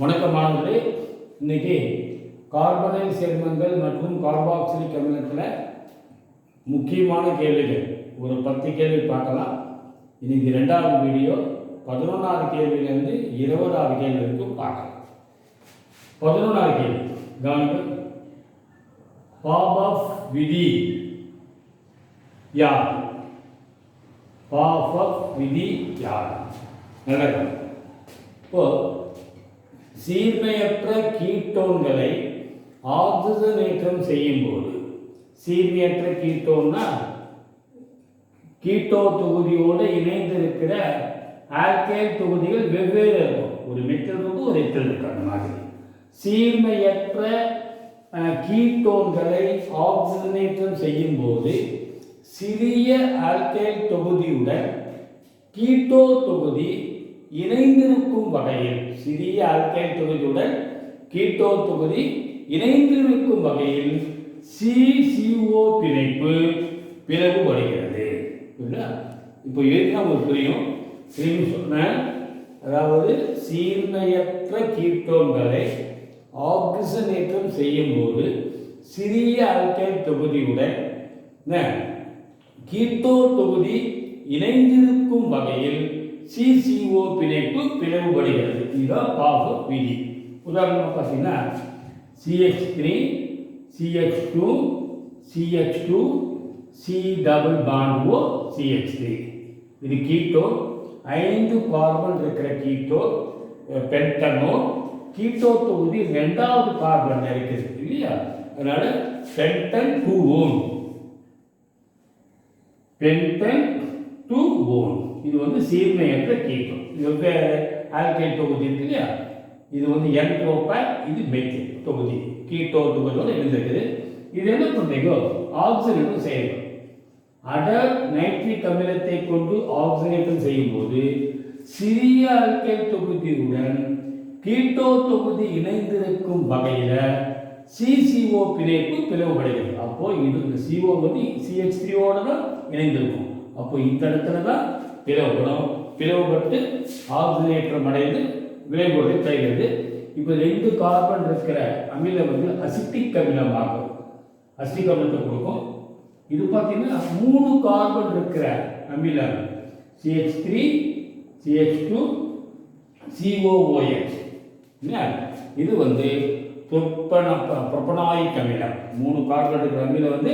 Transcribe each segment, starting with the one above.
வணக்கம் மாணவர்களே. இன்னைக்கு கார்பனைல் சேர்மங்கள் மற்றும் கார்பாக்சிலிக் அமிலத்தில் முக்கியமான கேள்விகள் ஒரு 10 கேள்வி பார்க்கலாம். இன்னைக்கு 2வது வீடியோ 11வது கேள்வியிலேருந்து 20வது கேள்வி வரைக்கும் பார்க்கலாம். 11வது கேள்வி கவனிங்கள். பாபாஃப் விதி யார்? பாபாஃப் விதி யார்? நல்லது. இப்போ சீர்மையற்ற கீட்டோன்களை ஆக்சிஜனேற்றம் செய்யும் போது, சீர்மையற்ற கீட்டோன்னா கீட்டோ தொகுதியோடு இணைந்திருக்கிற ஆல்கைல் தொகுதிகள் வெவ்வேறு இருக்கும். ஒரு மெத்தில் இருக்கும், ஒரு எத்தில் இருக்கு. அந்த மாதிரி சீர்மையற்ற கீட்டோன்களை ஆக்சிஜனேற்றம் செய்யும் போது சிறிய ஆல்கைல் தொகுதியுடன் கீட்டோ தொகுதி இணைந்திருக்கும் வகையில், சிறிய ஆல்கைல் தொகுதியுடன் கீட்டோ தொகுதி இணைந்திருக்கும் வகையில் CCO பிணைப்பு பிளவுபடுகிறது. இப்போ எழுதினா உங்களுக்கு புரியும். சொன்னேன், அதாவது சீர்மையற்ற கீட்டோன்களை ஆக்சிஜனேற்றம் செய்யும் போது சிறிய ஆல்கைல் தொகுதியுடன் கீட்டோ தொகுதி இணைந்திருக்கும் வகையில் CCO பிணைப்பு பிளவுபடுகிறது. இதுதான் பாபாஃப் விதி. உதாரணமாக பார்த்தீங்கன்னா CH3 CH2 CH2 C double bond O CH3 இது கீட்டோ. 5 கார்பன் இருக்கிற கீட்டோ பென்டனோ. கீட்டோ தொகுதி 2வது கார்பன் இருக்குது இல்லையா? அதனால பென்டன் 2 பென்டன் 2 இது சீர்மையற்ற கீட்டோ. வெவ்வேறு ஆல்கைல் தொகுதி இருக்கு இல்லையா? இது N ப்ரோபைல், இது மெத்தில் தொகுதி, கீட்டோ தொகுதியோடு இருந்திருக்குது. இது என்ன பண்ணுறீங்க? ஆக்சிஜனேற்றம் செய்யணும். அடர் நைட்ரிக் அமிலத்தை கொண்டு ஆக்சிஜனேற்றம் செய்யும் போது சிறிய ஆல்கைல் தொகுதியுடன் கீட்டோ தொகுதி இணைந்திருக்கும் வகையில் CCO பிணைப்பு பிளவுபடுகிறது. அப்போ இது இந்த CO CH3 தான் இணைந்திருக்கும். அப்போ இந்த இடத்துல தான் பிளவுபடும். பிளவுபட்டு ஆக்சிஜனேற்றம் அடைந்து விளைபொருளை தருகிறது. இப்போ 2 கார்பன் இருக்கிற அமிலம் அசிட்டிக் அமிலமாகும். அசிட்டிக் அமிலத்தை கொடுக்கும். இது பார்த்தீங்கன்னா 3 கார்பன் இருக்கிற அமிலம் CH3 CH2 COOH. இது புரோப்பனாயிக் அமிலம். 3 கார்பன் இருக்கிற அமிலம்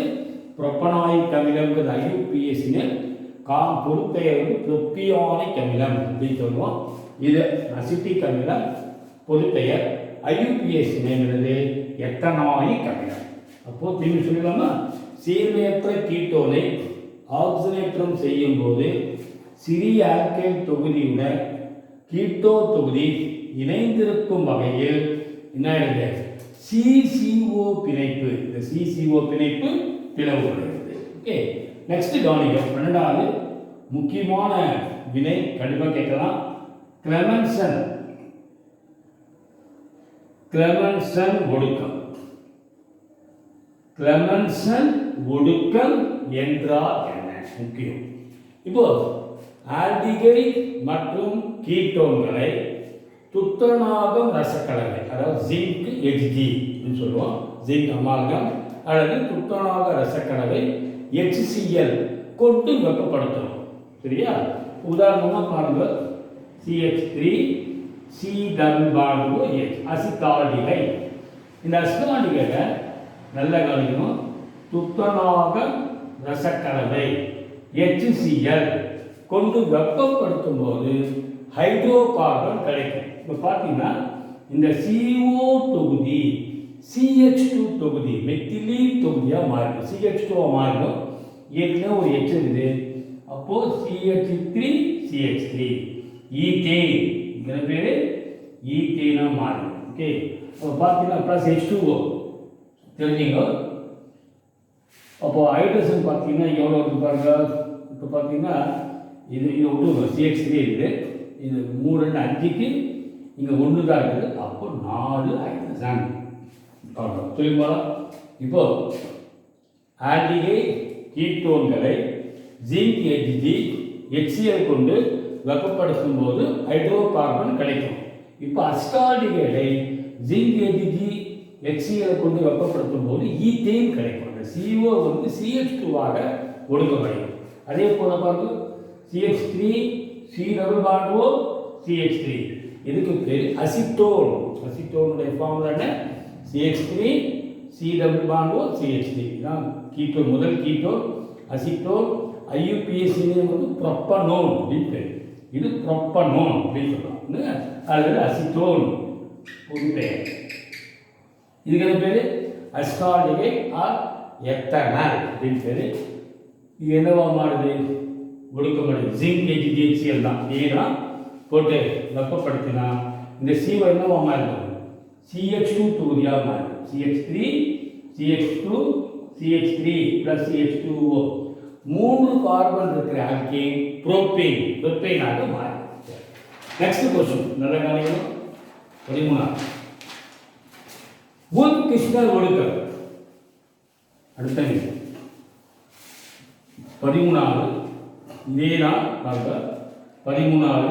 புரோப்பனாயிக் அமிலம்ங்கிறது IUPAC பொதுப்பெயர் புரோப்பியானிக் அமிலம் அப்படின்னு சொல்லுவோம். இது அசிட்டிக் அமிலம். பொதுப்பெயர் IUPAC எத்தனாயிக் அமிலம். அப்போ திரும்பி சொல்லலாமா? சீர்மையற்ற கீட்டோனை ஆக்சிஜனேற்றம் செய்யும் போது சிறிய ஆல்கைல் தொகுதியுடன் கீட்டோ தொகுதி இணைந்திருக்கும் வகையில் என்ன CCO பிணைப்பு, இந்த CCO பிணைப்பு பிளவுபடுகிறது. ஓகே, நெக்ஸ்ட் கவனிங்க. 12வது முக்கியமான வினை கண்டிப்பாக கேட்கலாம். கிளெமென்சன் ஒடுக்கம். கிளெமென்சன் ஒடுக்கம் என்றால் என்ன? முக்கியம். இப்போ ஆல்டிகைட் மற்றும் கீட்டோன்களை துத்தநாகம் ரசக்கலவை, அதாவது ஜிங்க் HG சொல்லுவோம், ஜிங்க் அமால்கம் அல்லது துத்தநாக ரசக்கலவை HCl கொண்டு வெப்பப்படுத்தணும். சரியா? உதாரணமாக பாருங்க, CH3 C double bond OH acetaldehyde. இந்த அசிட்டால்டிகைடை நல்லா கவனிக்கணும். துத்தநாக ரசக்கலவை HCl கொண்டு வெப்பப்படுத்தும் போது ஹைட்ரோ கார்பன் கிடைக்கும். இப்போ பார்த்தீங்கன்னா இந்த CO தொகுதி CH2 தொகுதி மெத்திலீன் தொகுதியாக மாறிடும். CH2 மாறிடும். ஏற்கனவே ஒரு H இருக்குது. அப்போது CH3 CH3 ஈத்தேன் பேர் ஈத்தேனாக மாறிடும். ஓகே, அப்போ பார்த்தீங்கன்னா ப்ளஸ் H2O தெரிஞ்சுங்க. அப்போ ஹைட்ரஜன் பார்த்தீங்கன்னா எவ்வளோ இருக்குது பாருங்க. இப்போ பார்த்தீங்கன்னா இது விட்டு CH3 இருக்குது. இது 3 2 5க்கு இங்கே 1 தான் இருக்குது. அப்போ 4 ஹைட்ரஜன் சொல்லுங்களா? இப்போ ஆல்டிகைட் கீட்டோன்களை ஜிங்க் HG HCl கொண்டு வெப்பப்படுத்தும் போது ஹைட்ரோ கார்பன் கிடைக்கும். இப்போ அஸ்டால்டிகைடை ஜிங்க் ஏஜிஜி HCl கொண்டு வெப்பப்படுத்தும் போது ஈத்தேன் கிடைக்கும். அந்த CO வந்து CH2ஆக ஒடுக்கப்படுகிறது. அதே போல பாருங்க CH3 C double bond O CH3 இதுக்கு பேர் அசிட்டோன். அசிட்டோனுடைய ஃபார்முலா என்ன? CH3 C double bond O CH3 இதான் கீட்டோன், முதல் கீட்டோன் அசிட்டோன். IUPAC நேம் வந்து ப்ரோப்பனோன் அப்படின்னு பேர். இது ப்ரோப்பனோன் அப்படின்னு சொல்லுவாங்க. அல்லது அசிட்டோன் ஒரு பெயர். இதுக்கு என்ன பேர்? அஸ்டால்டிகை ஆர் எத்தனால் அப்படின்னு பேர். இது என்னவா மாறுது? ஒடுக்கப்படுது. ஜிங்க் HCl தான். இதெல்லாம் போட்டு வெப்பப்படுத்தினா இந்த CO என்னவா மாறுது? CH2 தொகுதியாக மாறுது. CH3 CH2 CH3 plus CH2O 3 carbon இருக்கிற ஆல்கேன் ப்ரோப்பேனாக மாறுது. நெக்ஸ்ட் क्वेश्चन நல்ல கவனிக்கணும். 13 உல் கிருஷ்ணர் ஒடுக்கம். அடுத்த 13 இதேதான் பாருங்க. 13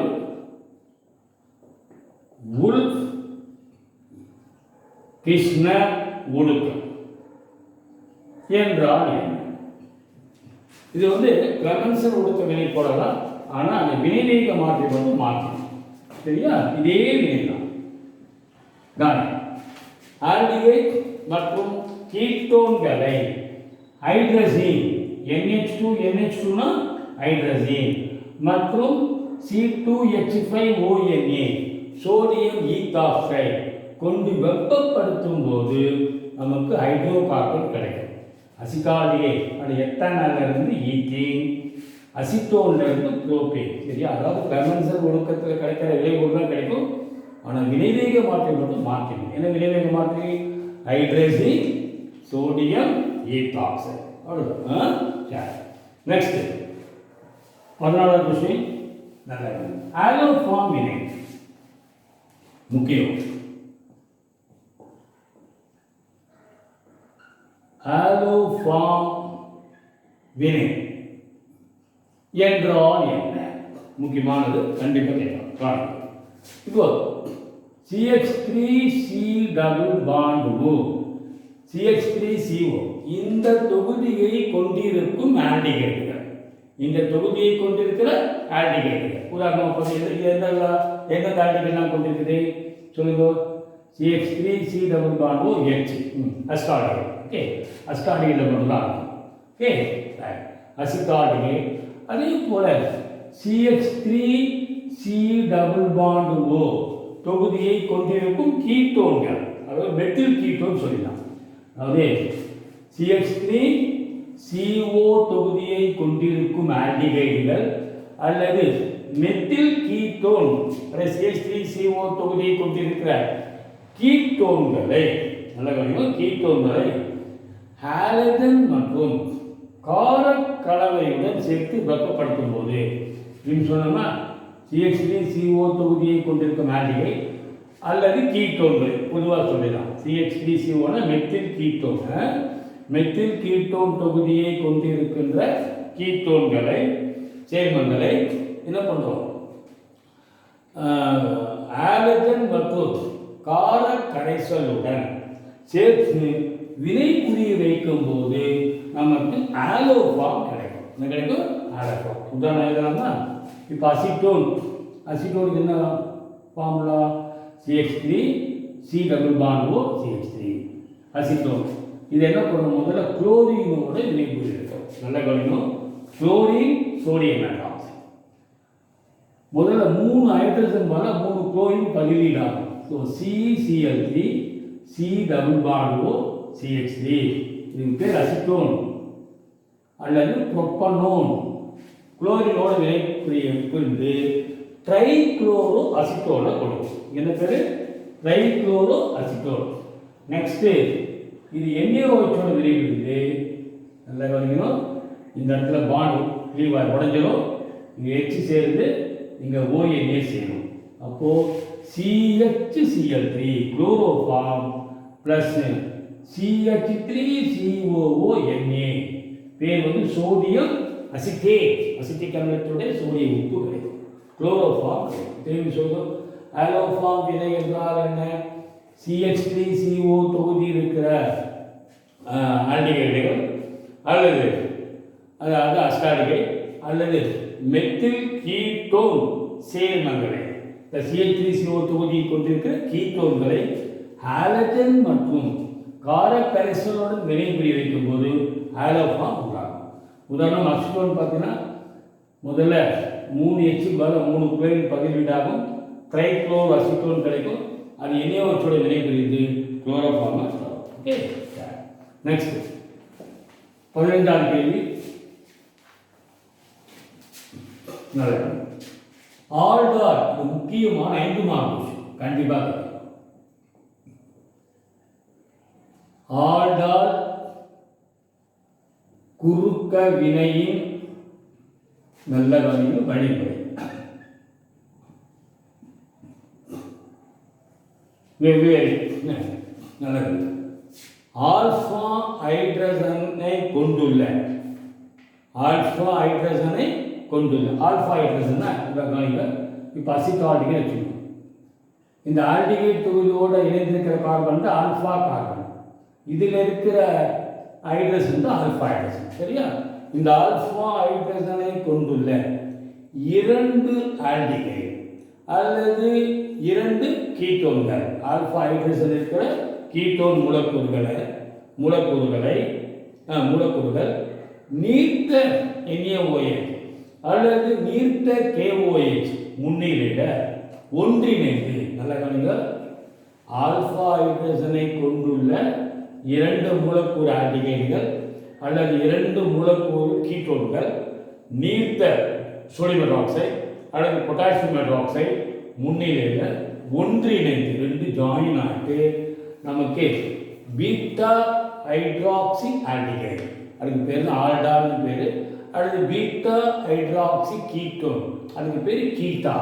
உல் கிருஷ்ண ஒடுக்கம் என்றால் என்ன? இது வந்து கிளமென்சன் ஒடுக்க வினை போடலாம். ஆனால் அந்த வினைவேக மாற்றி வந்து மாற்றணும். சரியா? இதே வினை தான். ஆல்டிகைட் மற்றும் கீட்டோன்களை ஹைட்ரஜன் NH2 ஹைட்ரஜன் மற்றும் C2H5ONA சோடியம் ஈத்தாக்சைடு கொண்டு வெப்பப்படுத்தும் போது நமக்கு ஹைட்ரோ கார்பன் கிடைக்கும். அசிட்டால்டிகை அது எத்தனால இருந்து ஈத்தேன், அசிட்டோன்ல இருந்து புரோபேன். சரியா? அதாவது கிளமென்சன் ஒடுக்கத்தில் கிடைக்கிற விளைவுகள் தான் கிடைக்கும். ஆனால் வினைவேக மாற்றி மட்டும் மாற்றணும். என்ன வினைவேக மாற்றி? Hydrogen sodium ethoxide. அவ்வளோதான். சரி, நெக்ஸ்ட் 14வது கொஸ்டின். நல்ல ஆலோஃபார்ம் வினை முக்கியம். ஆலோஃபார்ம் வினை என்றால் என்ன? முக்கியமானது, கண்டிப்பாக கேட்கலாம். இப்போ CH3C double bond O CH3CO இந்த தொகுதியை கொண்டிருக்கும் ஆல்டிகைடுகள். இந்த தொகுதியை கொண்டிருக்கிற ஆல்டிகைடுகள் உதாரணமாக பார்த்தீங்கன்னா எந்த ஆல்டிகைட்லாம் கொண்டிருக்குது சொல்லுங்க. CH3C double bond O H acetaldehyde. Okay, அஸ்டால்டிகைல மட்டும் தான் இருக்கும். Okay, acetaldehyde. அதே போல CH3C டபுள் பாண்ட் O தொகுதியை கொண்டிருக்கும் கீட்டோன்கள், அதாவது மெத்தில் கீட்டோன் சொல்லலாம். அதாவது CH3CO தொகுதியை கொண்டிருக்கும் ஆல்டிகைடுகள் அல்லது மெத்தில் கீட்டோன் CH3CO தொகுதியை கொண்டிருக்கிற கீட்டோன்களை, நல்ல கவனிக்கணும், கீட்டோன்களை ஹாலஜன் மற்றும் காரக் கலவையுடன் சேர்த்து வெப்பப்படுத்தும் போது சொன்னோம்னா CH3CO தொகுதியை கொண்டிருக்கும் ஆல்டிகை அல்லது கீட்டோன்கள் பொதுவாக சொல்லலாம். CH3CO methyl ketone, methyl ketone தொகுதியை கொண்டிருக்கின்ற கீட்டோன்களை சேர்மங்களை என்ன பண்ணுறோம்? ஆலஜன் மற்றும் கார கரைசலுடன் சேர்த்து வினை புரிய வைக்கும் போது நமக்கு ஆலோஃபார்ம் கிடைக்கும். என்ன கிடைக்கும்? ஆலோஃபார்ம். உதாரணம் எழுதலாமா? இப்போ அசிட்டோனுக்கு என்ன formula? CH3C double bond O CH3 acetone. இது என்ன பண்ணணும்? முதல்ல குளோரினோட வினை புரிய இருக்கும். நல்ல கவனிக்கணும், குளோரின் சோடியம் ஹைட்ராக்சைடு. முதல்ல 3 ஹைட்ரஜன் மேல 3 குளோரின் பதிலீடாகும். So CCl3 C double bond O CH3 இதுக்கு பேர் அசிட்டோன் அல்லது ப்ரோப்பனோன். குளோரினோட வினை புரிந்து ட்ரைக்ளோரோ அசிட்டோனை கொடுக்கும். என்ன பேர்? Trichloro acetone. நெக்ஸ்ட் இது NaOH வினை புரிந்து, நல்லா கவனிக்கணும், இந்த இடத்துல பாண்ட் லீவாக உடஞ்சிடும். இங்கே H சேர்ந்து இங்கே ONA செய்யணும். அப்போது CHCl3 குளோரோஃபார்ம் ப்ளஸ் CH3COONA பேர் வந்து சோடியம் அசிட்டேட். அசிட்டிக் அமிலத்தோட சோடியம் உப்பு கிடைக்கும். குளோரோஃபார்ம் திரும்பி சொல்லுவோம். ஆலோஃபார்ம் வினை என்றால் என்ன? CH3CO தொகுதி இருக்கிற ஆல்டிகைடுகள் அல்லது அதாவது அஸ்டால்டிகைட் அல்லது மெத்தில் கீட்டோன் சேர்மங்களை இந்த CH3CO தொகுதியை கொண்டிருக்கிற கீட்டோன்களை ஹாலஜன் மற்றும் கார கரைசலுடன் வினைபுரிய வைக்கும் போது ஆலோஃபார்ம் உண்டாகும். உதாரணம் அசிட்டோன் பார்த்தீங்கன்னா முதல்ல 3H பதில் 3 குளோரின் பதிலீடாகும் ட்ரைக்ளோர் அசிட்டோன் கிடைக்கும். அது NaOH வினைபுரிந்து குளோரோஃபார்மாக ஸ்டார்ட். ஓகே, நெக்ஸ்ட் 15ஆம் கேள்வி. ஆல்டால், இது முக்கியமான 5 மார்க் கண்டிப்பாக. ஆல்டால் குறுக்க வினையின் நல்ல வகையில் வழிமுறை. வெவ்வேறு நல்லது. ஆல்ஃபா ஹைட்ரஜனை கொண்டுள்ள ஆல்ஃபா ஹைட்ரஜன்னா இப்போ அசிட்டால்டிகேட் வச்சுக்கணும். இந்த ஆல்டிகேட் தொகுதியோடு இணைந்திருக்கிற கார்பன் தான் ஆல்ஃபா கார்பன். இதில் இருக்கிற ஹைட்ரஜன் தான் ஆல்ஃபா ஹைட்ரஜன். சரியா? இந்த ஆல்ஃபா ஹைட்ரஜனை கொண்டுள்ள 2 ஆல்டிகைட் அல்லது 2 கீட்டோன்கள், ஆல்ஃபா ஹைட்ரஜன் இருக்கிற கீட்டோன் மூலக்கூறுகள் நீர்த்த NaOH அல்லது நீர்த்த KOH முன்னிலையில் ஒன்றிணைந்து, நல்ல கவனிங்க, ஆல்ஃபா ஹைட்ரஜனை கொண்டுள்ள 2 மூலக்கூறு ஆல்டிகைடுகள் அல்லது 2 மூலக்கூறு கீட்டோன்கள் நீர்த்த சோடியம் ஹைட்ராக்சைடு அல்லது பொட்டாசியம் ஹைட்ராக்சைடு முன்னிலையில் ஒன்றிணைந்து 2 ஜாயின் ஆகிட்டு நமக்கு பீட்டா ஹைட்ராக்சி ஆல்டிகைடு, அதுக்கு பேர் தான் ஆல்டால்னு பேர், அல்லது பீட்டா ஹைட்ராக்சி கீட்டோன், அதுக்கு பேர் கீட்டா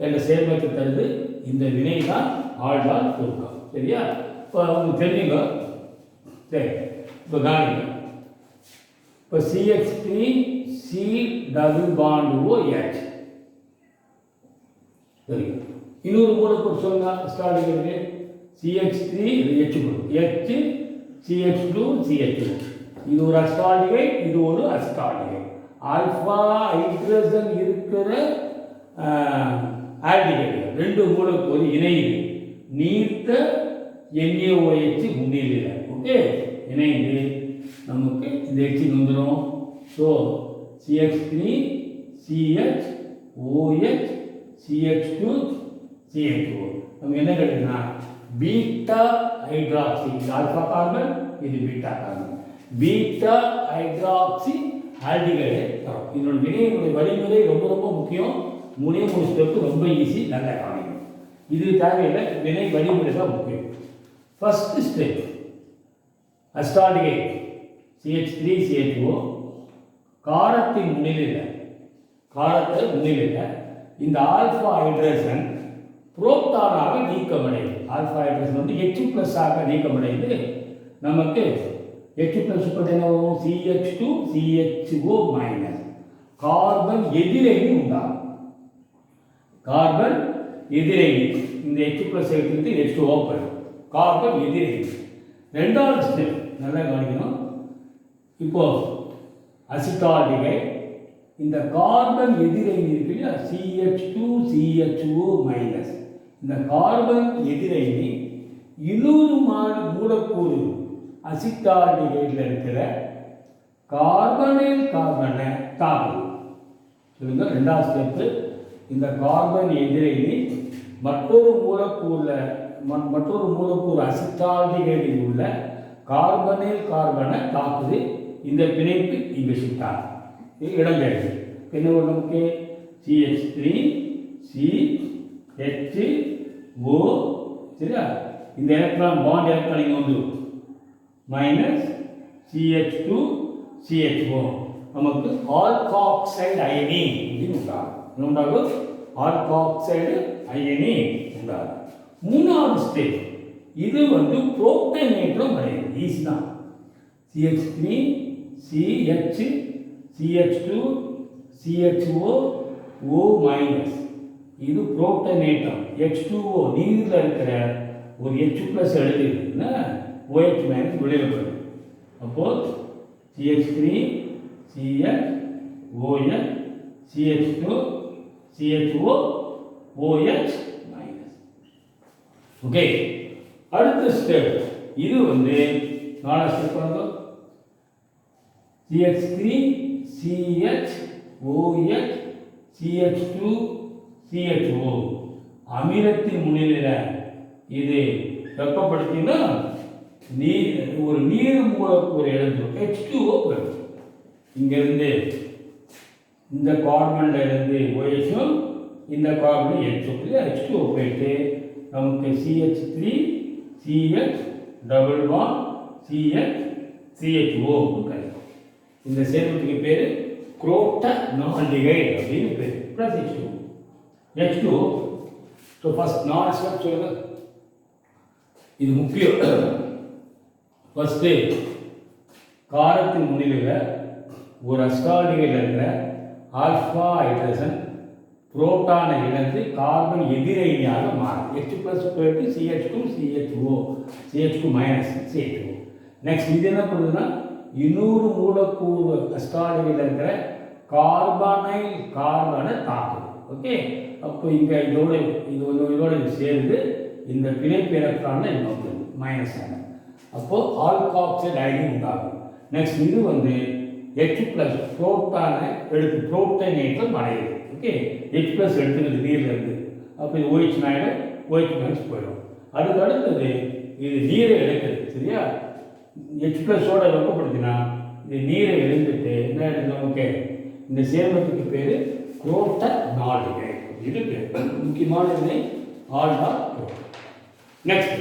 என்ற சேர்மத்தை தருது. இந்த வினை தான் ஆல்டால் சுருக்கம். சரியா? இப்போ உங்களுக்கு தெரிஞ்சுங்க. சரி, இப்போ காணிங்க. இப்போ CH3 C double bond OH. சரி, இன்னொரு மூலக்கூறு சொல்லுங்க. Starting CH3 H group, H CH2 CH2. இது ஒரு அஸ்டால்டிகைட், இது ஒரு அஸ்டால்டிகைட். ஆல்ஃபா ஹைட்ரஜன் இருக்கிற ஆல்டிகைடுகள் 2 மூலக்கூறு இணைந்து நீர்த்த NaOH முன்னிலையில் ஓகே இணைந்து நமக்கு இந்த H வந்துடும். So CH3 CH OH CH2 CH2 நமக்கு என்ன கிடைக்குன்னா பீட்டா ஹைட்ராக்சி, ஆல்ஃபா கார்பன், இது beta carbon, beta hydroxy aldehyde தரும். இதனோட வினையினுடைய வழிமுறை ரொம்ப ரொம்ப முக்கியம். 3 ஸ்டெப்பு ரொம்ப ஈஸி, நல்லா காணிக்கும். இது தேவையில்லை, வினை வழிமுறை தான் முக்கியம். ஃபர்ஸ்ட் ஸ்டெப் அஸ்டால்டிகைட் CH3 CH2 காரத்தை முன்னிலையில் இந்த ஆல்ஃபா ஹைட்ரஜன் புரோட்டானாக நீக்கமடையுது. ஆல்ஃபா ஹைட்ரஜன் வந்து H+ ஆக நீக்கமடைந்து நமக்கு H+ என்ன வரும்? CH2 CHO மைனஸ் கார்பன் எதிரணி உண்டாகும். கார்பன் எதிரணி இந்த H+ எடுத்துக்கிட்டு H2 ஓப்பன் கார்பன் எதிரணி. 2வது ஸ்டெப் நல்லா கவனிக்கணும். இப்போ அசிட்டால்டிகைட் இந்த கார்பன் எதிரணி இருக்கு இல்லையா, CH2 CHO மைனஸ், இந்த கார்பன் எதிரணி இன்னொரு மூலக்கூறு அசிட்டால்டிகைடில் இருக்கிற கார்பனைல் கார்பனை தாக்கும். சொல்லுங்க. 2வது ஸ்டெப்பு இந்த கார்பன் எதிரணி மற்றொரு மூலக்கூறு அசிட்டால்டிகைடில் உள்ள கார்பனைல் கார்பனை தாக்குது. இந்த பிணைப்பு இங்கே சுட்டார் இடம்பெயர்வு. என்ன வரும் நமக்கு? CH3 CHO. சரியா? இந்த எலக்ட்ரான் பாண்ட் எலக்ட்ரான் இங்கே வந்து மைனஸ் CH2 CHO நமக்கு ஆல்காக்சைடு அயனி உண்டாகும். ஆல்காக்சைடு அயனி உண்டாகும். 3வது ஸ்டெப் இது வந்து புரோட்டனேற்றம் அடையுது. ஈஸி தான். CH3 CH CH2 CHO O minus இது புரோட்டனேட்டம் H2O நீரில் இருக்கிற ஒரு H+ எழுதினா OH மைனஸ் வெளியில் போயிடும். அப்போது CH3 CH OH CH2 CHO OH minus. Okay, அடுத்த ஸ்டெப் இது வந்து 4வது ஸ்டெப் பண்ணுங்க. CH3 CH OH CH2 CHO அமிலத்தின் முன்னிலையில் இது வெப்பப்படுத்தினா ஒரு நீர் மூலக்கூறு எழுந்துடும் H2O போயிடும். இங்கிருந்து இந்த கார்பன்ல இருந்து OHம் இந்த கார்பன் H2O போயிட்டு நமக்கு CH3 CH double bond CH CHO கிடைக்கும். இந்த சேர்மத்துக்கு பேர் குரோட்டனால்டிகைடு அப்படின்னு பேர். Plus H2O. So first 4 step சொல்லுங்க. இது முக்கியம். ஃபர்ஸ்ட்டு காரத்தின் முன்னிலையில் ஒரு அஸ்டால்டிகைடில் இருக்கிற ஆல்ஃபா ஹைட்ரஜன் புரோட்டானை இழந்து கார்பன் எதிரணியாக மாறும். H+ போயிட்டு CH2 CHO CH2 minus CHO. Next இது என்ன பண்ணுதுன்னா இன்னொரு மூலக்கூறு அஸ்டால்டிகைடில் இருக்கிற கார்பனை தாக்குது. ஓகே, அப்போ இங்கே இதோட சேர்ந்து இந்த பிணைப்பு எலக்ட்ரான் இன்னொன்று மைனஸ் ஆகும். அப்போது ஆல்காக்சைடு அயனி உண்டாகும். நெக்ஸ்ட் இது வந்து H+ புரோட்டானை எடுத்து புரோட்டனேட்டம் அடையுது. ஓகே, H+ எடுத்துக்கிறது நீரில் இருந்து. அப்போ இது OH ஆகிடும், OH மைனஸ் போயிடும். அதுக்கு அடுத்தது இது நீரை எடுக்குது. சரியா, H+ஓட வெப்பப்படுத்தினா இது நீரை எழுந்துட்டு என்ன எடுத்து நமக்கு இந்த சேர்மத்துக்கு பேர் குரோட்டனால்டிகைடு. இது பேர் முக்கியமான வினை ஆல்டா. நெக்ஸ்ட்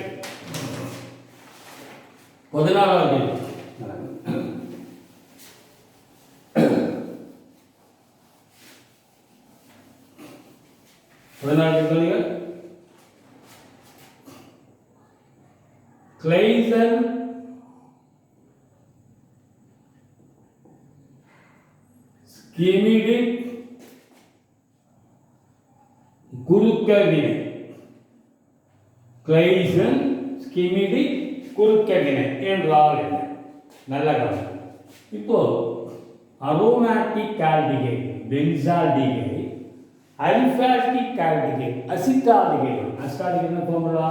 14வது 14 சொல்லுங்க. கிளைசன் ஸ்கிமிடிக் குறுக்க வினை. கிளைசன் ஸ்கிமிடிக் குறுக்க வினை என்றால் என்ன? நல்ல கவனம். இப்போ aromatic aldehyde benzaldehyde, aliphatic aldehyde acetaldehyde. Acetaldehyde formula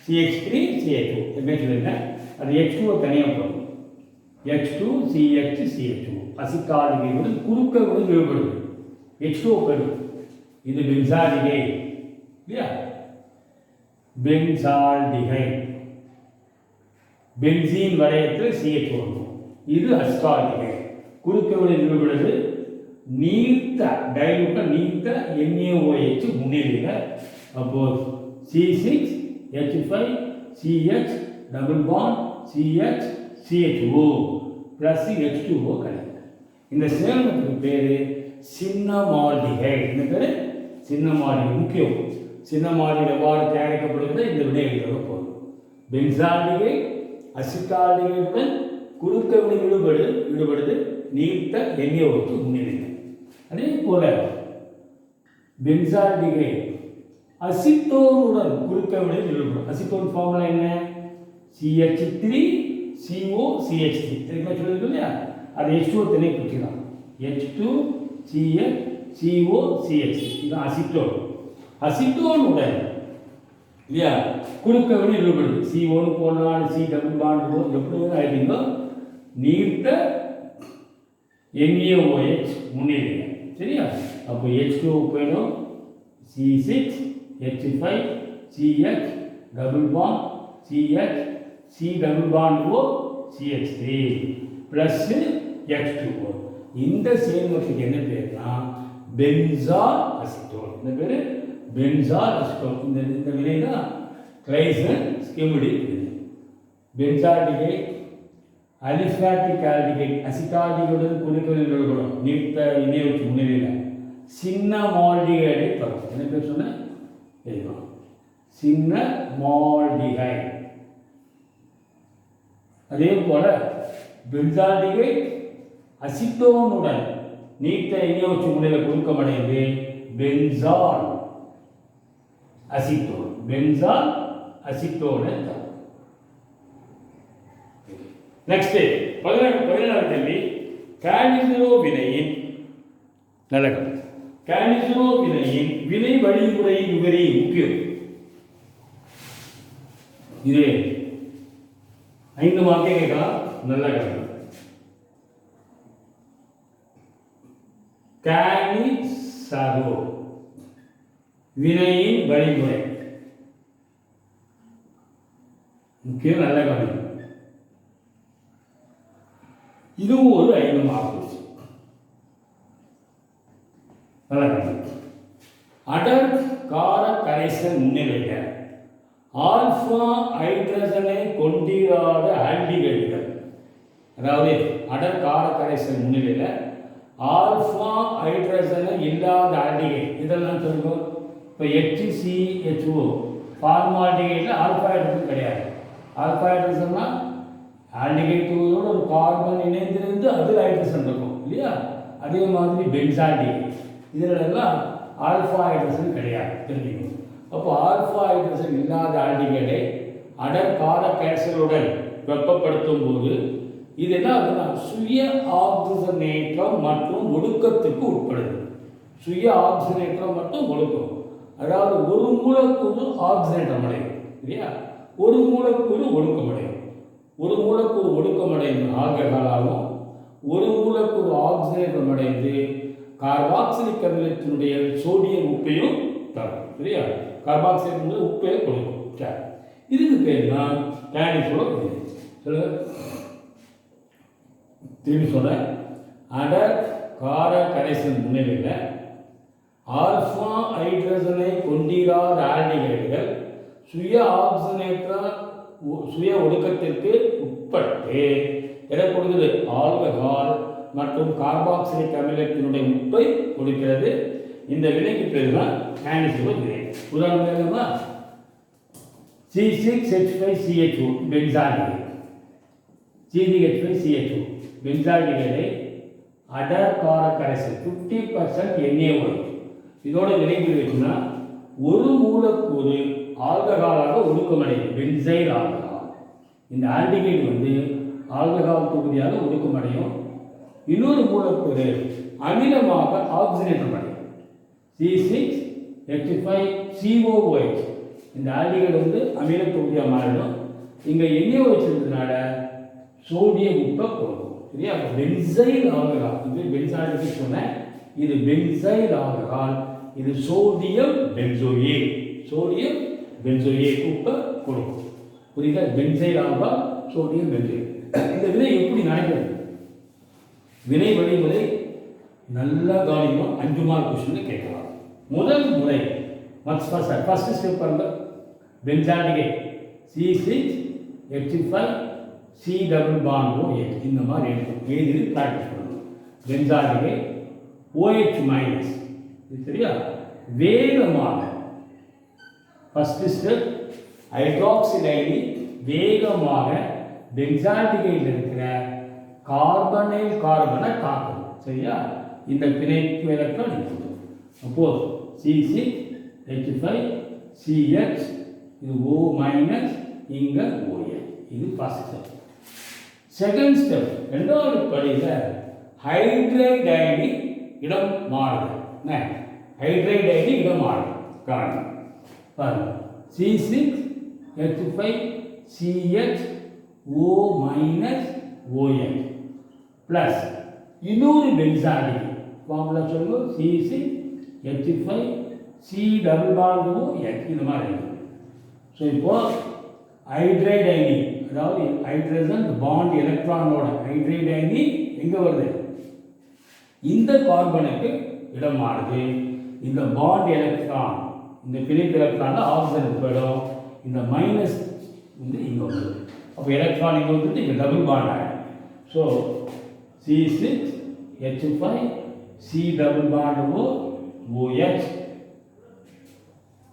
CH3 CH2. என்ன சொல்லிருக்கேன், அது H2 தனியாக போடும். H2 CH CH2 அசிட்டால்டிகைடு குறுக்க வினை விடுபடுது. H2 போயிடும். இது பென்சால்டிகைடு இல்லையா? பென்சால்டிகைடு பென்சீன் வளையத்தில் CH வரும். இது அஸ்டால்டிகைடு குறுக்க வினை விடுபடுது. நீர்த்த டைலூட்ட நீர்த்த NaOH முன்னிலையில். அப்போது C6H5 CH double bond CH CHO plus H2O கிடைக்கும். இந்த சேர்மத்துக்கு பேர் சின்னமால்டிகைடு. இந்த பேர் சின்னமால்டிகைடு. முக்கியம், சின்னமால்டிகைடு எவ்வாறு தயாரிக்கப்படுகிறது இந்த வினைகளோட போகும். பென்சால்டிகைடு அசிட்டால்டிகைடுடன் குறுக்க வினை விடுபடுது நீர்த்த NaOH முன்னிலையில். அதே போல பென்சால்டிகைடு அசிட்டோனுடன் குறுக்க வினை விடுபடும். அசிட்டோன் ஃபார்முலா என்ன? CH3 CO CH3. இதுக்கு சொல்லிருக்கு இல்லையா? அது H2 தனியாக பிடிச்சிக்கலாம். H2 CH CO CH3 இதுதான் அசிட்டோன். அசிட்டோனுடன் இல்லையா குறுக்க வினை விடுபடுது. C1 போனால் C டபுள் பாண்ட் எப்படி ஆகிட்டீங்களோ நீர்த்த NaOH முன்னிலையில். சரியா, அப்போ H2 போயிடும். C6H5 CH double bond CH C double bond O CH3 plus H2O. இந்த சேர்மத்துக்கு என்ன பேர்னா பென்சால் அசிட்டோன். இந்த பேர் பென்சால் அசிட்டோன். இந்த வினை தான் கிளைசன் ஸ்கிமிடிக் வினை. பென்சால்டிகைடு அலிஃபாட்டிக் ஆல்டிகைடு அசிட்டால்டிகைடுடன் குறுக்க வினை விடுபடும் நீர்த்த NaOH முன்னிலையில். சின்னமால்டிகைடை தரும். என்ன பேர் சொன்ன தெரியும்? சின்னமால்டிகைடு. அதே போல பென்சால்டிகைடு அசிட்டோனுடன் நீர்த்த NaOH முன்னிலையில் குறுக்கமடைந்து பென்சால் அசிட்டோன். பென்சால் அசிட்டோன். நெக்ஸ்ட் 17வது கேள்வி. காலிசிரோ வினையின் நல்லகம். காலிசிரோ வினையின் வினை வழிமுறை விவரி முக்கியம். இது 5 மார்க்கே கேட்கலாம். நல்ல கணக்கு. காலிசரோ வினையின் வழிமுறை முக்கியம். நல்ல கணக்கு. இதுவும் ஒரு 5 மார்க். நல்ல கணக்கு. அடர் கார கரைசல் முன்னிலையில் ஆல்பா ஹைட்ரஜனை கொண்டிராத ஆல்டிகைடுகள், அதாவது அடர் கார கரைசல் முன்னிலையில் ஆல்பா ஹைட்ரஜனை இல்லாத ஆல்டிகைட் இதெல்லாம் சொல்லுவோம். இப்போ HCHO ஃபார்மால்டிகைடில் ஆல்பா ஹைட்ரஜன் கிடையாது. ஆல்பா ஹைட்ரஜன்னா ஆல்டிகைட்டோட ஒரு கார்பன் இணைந்திருந்து அதில் ஹைட்ரஜன் இருக்கும் இல்லையா? அதே மாதிரி பென்சால்டிகைட் இதிலெல்லாம் ஆல்பா ஹைட்ரஜன் கிடையாது, தெரிஞ்சுக்கணும். அப்போ ஆல்பா ஹைட்ரஜன் இல்லாத ஆல்டிகைடை அடர் கார கரைசலுடன் வெப்பப்படுத்தும் போது இது என்ன ஆகுதுன்னா சுய ஆக்சிஜனேற்றம் மற்றும் ஒடுக்கத்துக்கு உட்படுது. சுய ஆக்சிஜனேற்றம் மற்றும் ஒடுக்கம், அதாவது ஒரு மூலக்கூறு ஆக்சிஜனேற்றம் அடையும் இல்லையா? ஒரு மூலக்கூறு ஒடுக்கமடையும். ஒரு மூலக்கூறு ஒடுக்கமடைந்து ஆல்கஹாலாகவும் ஒரு மூலக்கூறு ஆக்சிஜனேற்றம் அடைந்து கார்பாக்சிலிக் அமிலத்தினுடைய சோடியம் உப்பையும் தரும் சரியா? கார்பாக்சிலிக் உப்பை கொடுக்கும். இதுக்கு பேர் தான் காலிசிரோ வினை. சொல்லுங்க, திரும்பி சொல்ல. அடர் கார கரைசல் முன்னிலையில் ஆல்பா ஹைட்ரஜனை கொண்டிராத ஆல்டிகைடுகள் சுய ஆக்சிஜனேற்ற சுய ஒடுக்கத்திற்கு உட்பட்டு எதை கொடுக்குது? ஆல்கஹால் மற்றும் கார்பாக்சிலிக் அமிலத்தினுடைய உப்பை கொடுக்கிறது. இந்த வினைக்கு பேர் தான் காலிசிரோ வினை. உதாரணம் வேணுமா? C6H5CHO benzaldehyde. C6H5CHO பென்சால்டிகைடை அடர் கார கரைசல் 50% NaOH இதோட வினைக்கு வச்சுன்னா ஒரு மூலக்கூறு ஆல்கஹாலாக ஒடுக்கமடையும். Benzyl alcohol. இந்த ஆல்டிகைட் வந்து ஆல்கஹால் தொகுதியாக ஒடுக்கமடையும். இன்னொரு மூலக்கூறு அமிலமாக ஆக்சிஜனேற்றம் அடையும். C6H5COOH இந்த ஆல்டிகைட் வந்து அமில தொகுதியாக மாறிடும். இங்கே NaOH இருக்கிறதுனால சோடியம் உப்பை கொடுக்கும் சரியா? Benzyl alcohol. இது பென்சால்டிகைட் சொன்னேன். இது பென்சைல் ஆல்கஹால். இது சோடியம் பென்சோயேட். சோடியம் பென்சோயேட் உப்பை கொடுக்கும். புரியுதா? Benzyl alcohol, sodium benzoate. இந்த வினை எப்படி நடக்கிறது? வினை வழிமுறை நல்லா கவனிக்கணும். 5 மார்க் கொஸ்டின் கேட்கலாம். முதல் முறை ஃபர்ஸ்ட் ஸ்டெப் பாருங்க. பென்சால்டிகைட் C6H5C∪OH இந்த மாதிரி எழுதும். எழுதி ப்ராக்டிஸ் பண்ணணும். பென்சால்டிகைட் OH- இது சரியா? வேகமாக ஃபர்ஸ்ட் ஸ்டெப் ஹைட்ராக்சிடைடு வேகமாக பென்சால்டிகைடில் இருக்கிற கார்பனைல் கார்பனை தாக்கும் சரியா? இந்த பிணைப்பு எலக்ட்ரான் இருக்குது. அப்போது C6H5CH இது O- இங்கே OH. இது ஃபர்ஸ்ட் ஸ்டெப். செகண்ட் ஸ்டெப் ரெண்டாவது படியில் ஹைட்ரைடைடு இடம் மாறுது. ஹைட்ரைடைடு இடம் மாறுது. காரணம் பாருங்க. C6H5CH O- ப்ளஸ் இன்னொரு பென்சால்டிகைட் ஃபார்முலா சொல்லுங்க. C6H5C∪OH இந்த மாதிரி. ஸோ இப்போ ஹைட்ரைட் அயனி, அதாவது ஹைட்ரஜன் பாண்ட் எலக்ட்ரானோட ஹைட்ரைட் அயனி எங்கே வருது? இந்த கார்பனுக்கு இடம் மாறுது. இந்த பாண்ட் எலக்ட்ரான் இந்த பிணைப்பு எலக்ட்ரான் ஆக்சிஜனுக்கு போயிடும். இந்த மைனஸ் வந்து இங்கே வருது. அப்போ எலக்ட்ரான் இங்கே வந்துட்டு இங்கே டபுள் பாண்ட் ஆகிடும். So C6H5C∪OH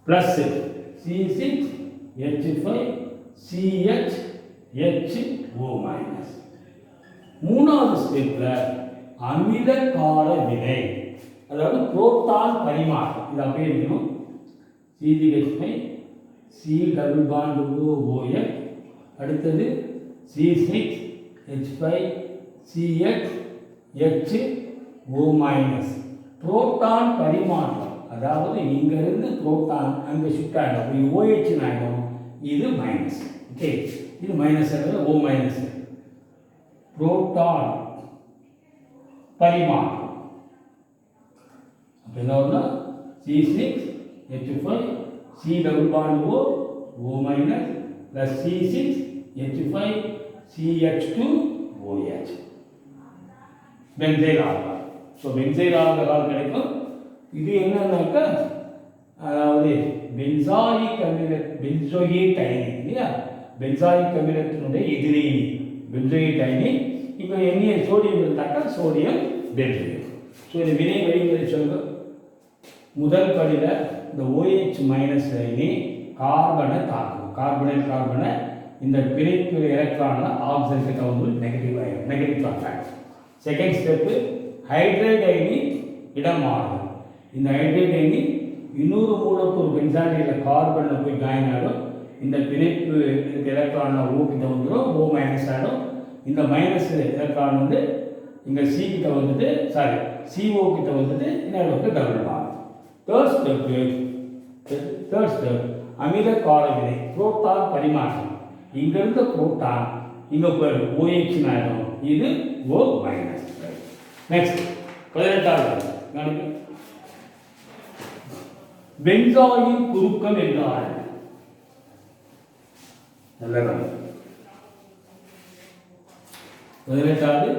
plus C6H5CHHO-. மூணாவது ஸ்டெப்பில் அமில கார வினை, அதாவது புரோட்டான் பரிமாற்றம். இது அப்படியே இருக்கணும். CH5 C double bond OH, அடுத்தது C6H5 CH HO minus. Proton பரிமாற்றம், அதாவது இங்கிருந்து புரோட்டான் அங்கே ஷிஃப்ட் ஆகிடும், OH ஆகிடும், இது மைனஸ். ஓகே, இது மைனஸ் O மைனஸ். புரோட்டான் பரிமாற்றம் அப்போ என்ன வரும்னா C6H5 C double bond O minus plus C6H5 CH2OH benzyl alcohol. So benzyl alcohol கிடைக்கும். இது என்னன்னாக்கா அதாவது பென்சாயிக் அமில பென்சோயேட் அயனி இல்லையா, பென்சாயிக் அமிலத்தினுடைய எதிரணி பென்சோயேட் அயனி. இப்போ என்ன சோடியம் இருந்தாக்கா சோடியம் பென்சோயேட். ஸோ இந்த வினை வழிமுறை சொல்லுங்க. முதல் படியில் இந்த OH மைனஸ் அயனி கார்பனை தாக்கும், கார்பனை இந்த பிணைப்பு எலக்ட்ரானில் ஆக்சிஜன் கிட்ட வந்து negative contact. Second step hydride அயனி இடம் மாறும். இந்த ஹைட்ரைட் அயனி இன்னொரு மூலக்கூறு பென்சால்டிகைடில் கார்பனில் போய் ஜாயின் ஆகிடும். இந்த பிணைப்பு எலக்ட்ரானில் O கிட்ட வந்துடும், O மைனஸ் ஆகிடும். இந்த மைனஸ் எலக்ட்ரான் வந்து இங்கே C கிட்ட வந்துட்டு CO கிட்ட வந்துட்டு இன்னொரு டபுள் மாறும். தேர்ட் ஸ்டெப் அமில கார வினை, புரோட்டான் பரிமாற்றம். இங்கிருந்த புரோட்டான் இங்கே போயிடும், OH ஆகிடும், இது O மைனஸ். நெக்ஸ்ட் 18வது பென்சாயின் குறுக்கம் என்றால் நல்ல 18வது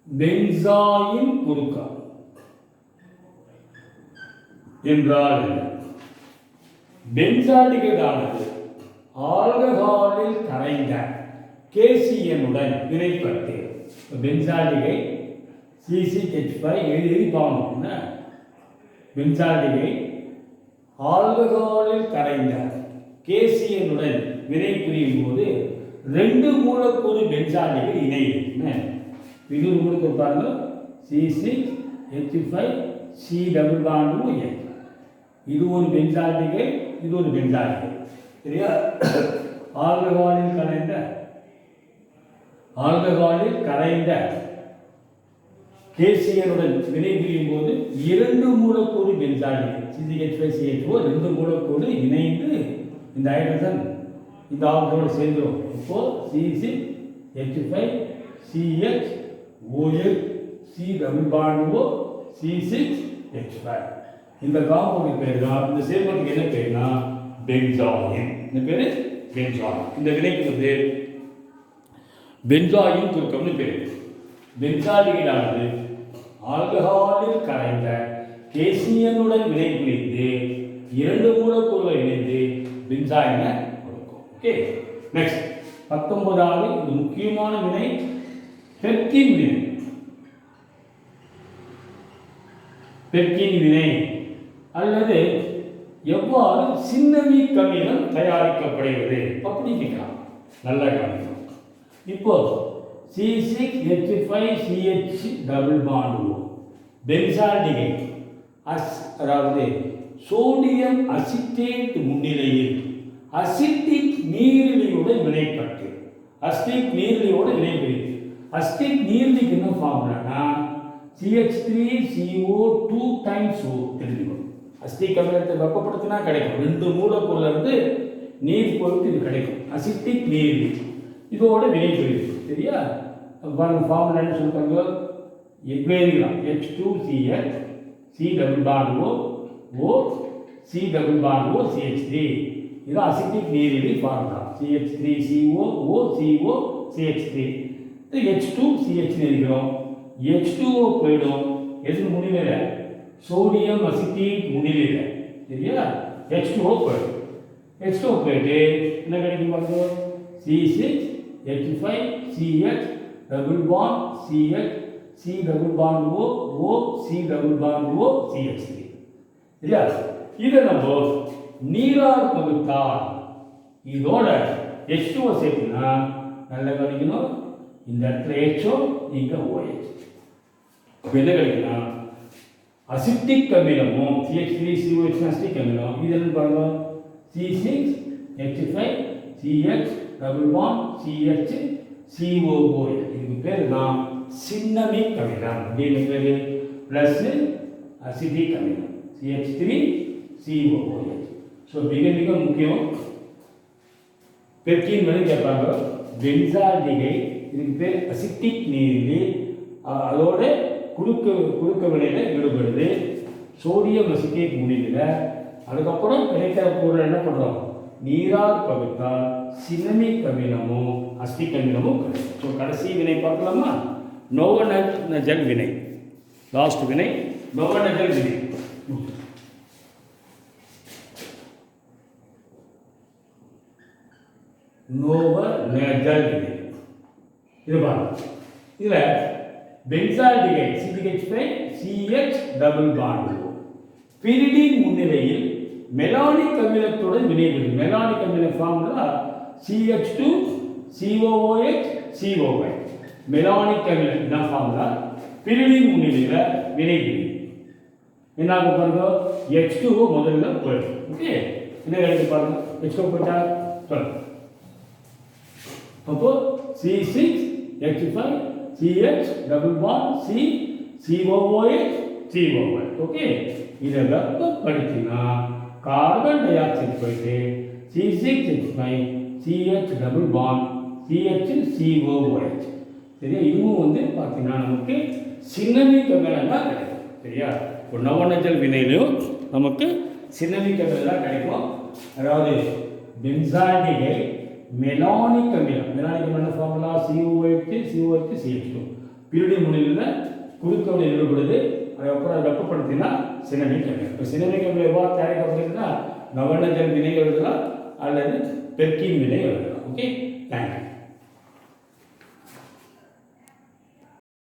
பென்சாயின் குறுக்கம் என்றால் பென்சால்டிகைடானது ஆல்கஹாலில் கரைந்த கேசியனுடன் வினைப்பட்டு பென்சால்டிகை C6H5 எழுதி பாவம்னா பென்சால்டிகை ஆல்கஹாலில் கரைந்த கேசியனுடன் வினை புரியும் போது 2 மூலக்கூறு பென்சால்டிகை இணையும். இது உங்களுக்கு பாருங்க C6H5 C double bond OH. இது ஒரு பென்சால்டிகை, இது ஒரு பென்சால்டிகை. சரியா? ஆல்கஹாலில் கரைந்த கேசியனுடன் வினை புரியும் போது 2 மூலக்கூறு பென்சால்டிகை CH5 CHO 2 மூலக்கூறு இணைந்து இந்த ஹைட்ரஜன் இந்த ஆல்கஹாலோடு சேர்ந்துடும். இப்போ C6H5 CHOH C double bond O C6H5. இந்த காம்பவுண்ட் பேர் தான், இந்த சேர்மத்துக்கு என்ன பேர்னா பென்சாயின். இந்த பேரு பென்சாயின். இந்த வினைக்கு பேர் பென்சாயின் குறுக்கம்னு பேர். பென்சால்டிகைடானது ஆல்கஹாலில் கரைந்த கேசியனுடன் வினை புரிந்து 2 மூலக்கூறுகள் இணைந்து பென்சாயினை கொடுக்கும். ஓகே, நெக்ஸ்ட் 19வது இது முக்கியமான வினை பெர்கின் வினை. பெர்கின் வினை அல்லது எவ்வாறு சின்னமிக் அமிலம் தயாரிக்கப்படுகிறது அப்படி கேட்கலாம். நல்ல கவனிக்கணும். இப்போ C6H5 CH double bond O பென்சால்டிகை அதாவது சோடியம் அசிட்டேட் முன்னிலையில் அசிட்டிக் நீரிலியுடன் வினைப்பட்டு அசிட்டிக் நீரிலியோடு வினைபுரியுது. அசிட்டிக் நீர்லிக்கு என்ன ஃபார்முலானா CH3CO2 டைம்ஸ் O தெரிஞ்சுக்கணும். அசிட்டிக் அமிலத்தை வெப்பப்படுத்தினா கிடைக்கும், 2 மூலக்கூறுல இருந்து நீர் பொறுத்து இது கிடைக்கும். அசிட்டிக் நீர்லி இதோட வினைபுரியுது. சரியா? பாருங்க ஃபார்முலா என்ன சொல்லுவாங்க, எழுதிக்கலாம். H2CH C double bond O C double bond O CH3. இது acetic நீரிலி formula. CH3CO CO CH3. இது H2CH எழுதிக்கிறோம். H2O போயிடும், எது முன்னிலையில் சோடியம் அசிட்டேட் முன்னிலையில். சரியா? H2O போயிடும். H2O போயிட்டு என்ன கிடைக்கும் பாருங்க, C6H5 CH double bond CH C double bond O C double bond O CH3. சரியா? இதை நம்ம நீரார் பகுத்தால் இதோட H2O சேர்த்துனா நல்ல கவனிக்கணும். இந்த இடத்துல HO இங்க OH. இப்போ என்ன கிடைக்குன்னா அசிட்டிக் அமிலமும் CH3COH அசிட்டிக் அமிலம் இது என்ன பாருங்க C6H5CH டபுள் பாண்ட் CHCOOH இதுக்கு பேர் தான் சின்னமிக் அமிலம். அப்படின்னு பேர் ப்ளஸ் அசிட்டிக் அமிலம் CH3COOH. ஸோ மிக மிக முக்கியம். பெர்கின் வந்து கேட்பாங்க பென்சால்டிகை இதுக்கு பேர் அசிட்டிக் நீரில் அதோட குறுக்க வினையில் ஈடுபடுது. சோடியம் அசிட்டேட் முன்னிலையில் அதுக்கப்புறம் கிடைக்கிற பொருள் என்ன பண்ணுறோம் நீரால் பகுத்தால் சினமிக் அமிலமும் அசிட்டிக் அமிலமும் கிடைக்கும். ஸோ கடைசி வினை பார்க்கலாமா? நோவனஜல் வினை. லாஸ்ட் வினை நோவனஜல் வினை. நோவனஜல் வினை இது பாருங்க. இதில் பென்சால்டிகை CH5CH டபுள் பாண்ட் பிரிடின் முன்னிலையில் மெலானிக் அமிலத்துடன் வினைபுரியும். மெலானிக் அமில ஃபார்முலா CH2COOH COY. மெலானிக் அமிலம் என்ன ஃபார்முலா? பிரிடின் முன்னிலையில் வினைபுரியும். என்ன ஆகும் பாருங்க H2O முதல்ல போயிடும். ஓகே என்ன கிடைக்கு பாருங்க H2O போயிட்டா சொல்லுங்க. அப்போ C6H5CH double bond COOH COY. Okay இதை வெப்பப்படுத்தினா கார்பன் டை ஆக்சைடு போயிட்டு C6H5CH டபுள் பாண்ட் CHCOOH. சரியா? இதுவும் வந்து பார்த்தீங்கன்னா நமக்கு சின்னமிக் அமிலம் தான் கிடைக்கும். சரியா? ஒரு நவநஜல் வினையிலையும் நமக்கு சின்னமிக் அமிலம் தான் கிடைக்கும். அதாவது பென்சால்டிகை மெலானிக் அமிலம். மெலானிக் அமிலம் ஃபார்முலா COOH CH2 பிரிடின் முன்னிலையில் குறுக்க வினையில் ஈடுபடுது. அதுக்கப்புறம் அதை வெப்பப்படுத்தினா சினமிக் அமிலம். இப்போ சினமிக் அமிலம் எவ்வாறு தயாரிக்கப்படுதுன்னா நவநஜல் வினை எழுதலாம் அல்லது பெர்கின் வினை எழுதலாம். Okay thank you.